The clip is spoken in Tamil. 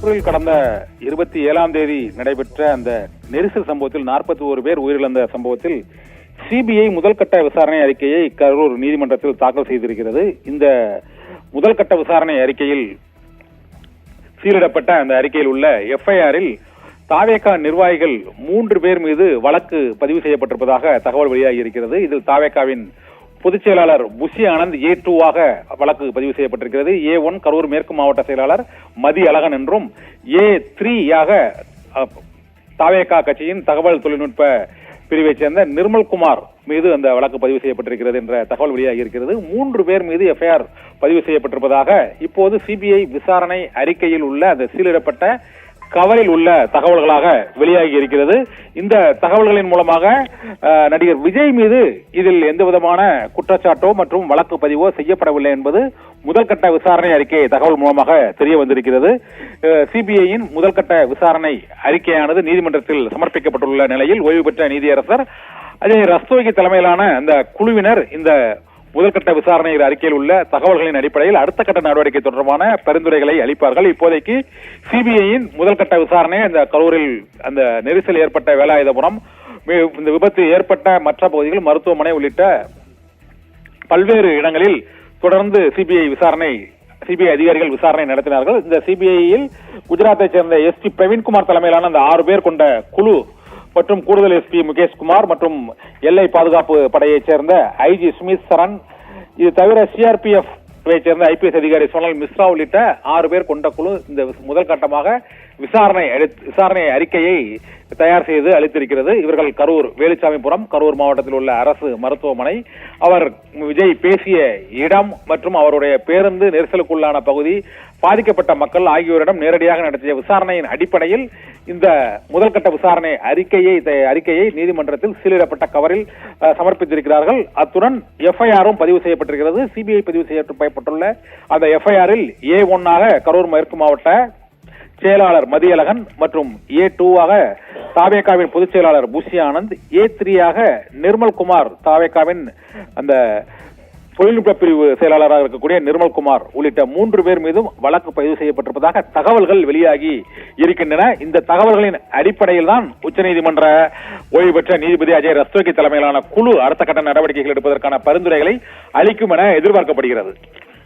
திருப்பூரில் கடந்த 27ஆம் தேதி நடைபெற்ற அந்த நெரிசல் சம்பவத்தில் 41 பேர் உயிரிழந்த சம்பவத்தில் சிபிஐ முதல்கட்ட விசாரணை அறிக்கையை கரூர் நீதிமன்றத்தில் தாக்கல் செய்திருக்கிறது. இந்த முதல்கட்ட விசாரணை அறிக்கையில் சீலிடப்பட்ட அந்த அறிக்கையில் உள்ள எஃப்ஐஆரில் தாவேகா நிர்வாகிகள் 3 பேர் மீது வழக்கு பதிவு செய்யப்பட்டிருப்பதாக தகவல் வெளியாகி இருக்கிறது. இதில் தாவேகாவின் பொதுச் செயலாளர் புஷி ஆனந்த் A2ஆக வழக்கு பதிவு செய்யப்பட்டிருக்கிறது. A1 கரூர் மேற்கு மாவட்ட செயலாளர் மதி அழகன் என்றும் A3ஆக தாவேகா கட்சியின் தகவல் தொழில்நுட்ப பிரிவைச் சேர்ந்த நிர்மல்குமார் மீது அந்த வழக்கு பதிவு செய்யப்பட்டிருக்கிறது என்ற தகவல் வெளியாகி இருக்கிறது. 3 பேர் மீது எஃப்ஐஆர் பதிவு செய்யப்பட்டிருப்பதாக இப்போது சிபிஐ விசாரணை அறிக்கையில் உள்ள அந்த சீலிடப்பட்ட கவரில் உள்ள தகவல்களாக வெளியாகி இருக்கிறது. இந்த தகவல்களின் மூலமாக நடிகர் விஜய் மீது இதில் எந்த விதமான குற்றச்சாட்டோ மற்றும் வழக்கு பதிவோ செய்யப்படவில்லை என்பது முதல்கட்ட விசாரணை அறிக்கை தகவல் மூலமாக தெரிய வந்திருக்கிறது. சிபிஐயின் முதல்கட்ட விசாரணை அறிக்கையானது நீதிமன்றத்தில் சமர்ப்பிக்கப்பட்டுள்ள நிலையில் ஓய்வு பெற்ற நீதியரசர் அஜய் ரஸ்தோகி தலைமையிலான அந்த குழுவினர் இந்த முதல்கட்ட விசாரணை அறிக்கையில் உள்ள தகவல்களின் அடிப்படையில் அடுத்த கட்ட நடவடிக்கை தொடர்பான பரிந்துரைகளை அளிப்பார்கள். இப்போதைக்கு சிபிஐயின் முதல்கட்ட விசாரணை அந்த கரூரில் அந்த நெரிசல் ஏற்பட்ட வேலாயுதபுரம், இந்த விபத்து ஏற்பட்ட மற்ற பகுதிகள், மருத்துவமனை உள்ளிட்ட பல்வேறு இடங்களில் தொடர்ந்து சிபிஐ அதிகாரிகள் விசாரணை நடத்தினார்கள். இந்த சிபிஐயில் குஜராத்தை சேர்ந்த SP பிரவீன்குமார் தலைமையிலான அந்த 6 பேர் கொண்ட குழு மற்றும் கூடுதல் SP முகேஷ்குமார் மற்றும் எல்லை பாதுகாப்பு படையைச் சேர்ந்த IG சுமித் சரண், இது தவிர CRPF சேர்ந்த IPS அதிகாரி சோனல் மிஸ்ரா உள்ளிட்ட 6 பேர் கொண்ட குழு இந்த முதல் கட்டமாக விசாரணை அறிக்கையை தயார் செய்து அளித்திருக்கிறது. இவர்கள் கரூர் வேலுச்சாமிபுரம், கரூர் மாவட்டத்தில் உள்ள அரசு மருத்துவமனை, அவர் விஜய் பேசிய இடம் மற்றும் அவருடைய பேருந்து நெரிசலுக்குள்ளான பகுதி, பாதிக்கப்பட்ட மக்கள் ஆகியோரிடம் நேரடியாக நடத்திய விசாரணையின் அடிப்படையில் இந்த முதல்கட்ட விசாரணை அறிக்கையை நீதிமன்றத்தில் சீலிடப்பட்ட கவரில் சமர்ப்பித்திருக்கிறார்கள். அத்துடன் எஃப்ஐஆரும் பதிவு செய்யப்பட்டிருக்கிறது. சிபிஐ பதிவு செய்யப்பட்டுள்ள அந்த எஃப்ஐஆரில் A1ஆக கரூர் மேற்கு மாவட்ட செயலாளர் மதியழகன் மற்றும் A2ஆக தாவேகாவின் பொதுச் செயலாளர் புஷி ஆனந்த், A3ஆக நிர்மல்குமார் தாவேகாவின் அந்த தொழில்நுட்ப பிரிவு செயலாளராக இருக்கக்கூடிய நிர்மல்குமார் உள்ளிட்ட 3 பேர் மீதும் வழக்கு பதிவு செய்யப்பட்டிருப்பதாக தகவல்கள் வெளியாகி இருக்கின்றன. இந்த தகவல்களின் அடிப்படையில் தான் உச்சநீதிமன்ற ஓய்வு பெற்ற நீதிபதி அஜய் ரஸ்தோகி தலைமையிலான குழு அடுத்த கட்ட நடவடிக்கைகள் எடுப்பதற்கான பரிந்துரைகளை அளிக்கும் என எதிர்பார்க்கப்படுகிறது.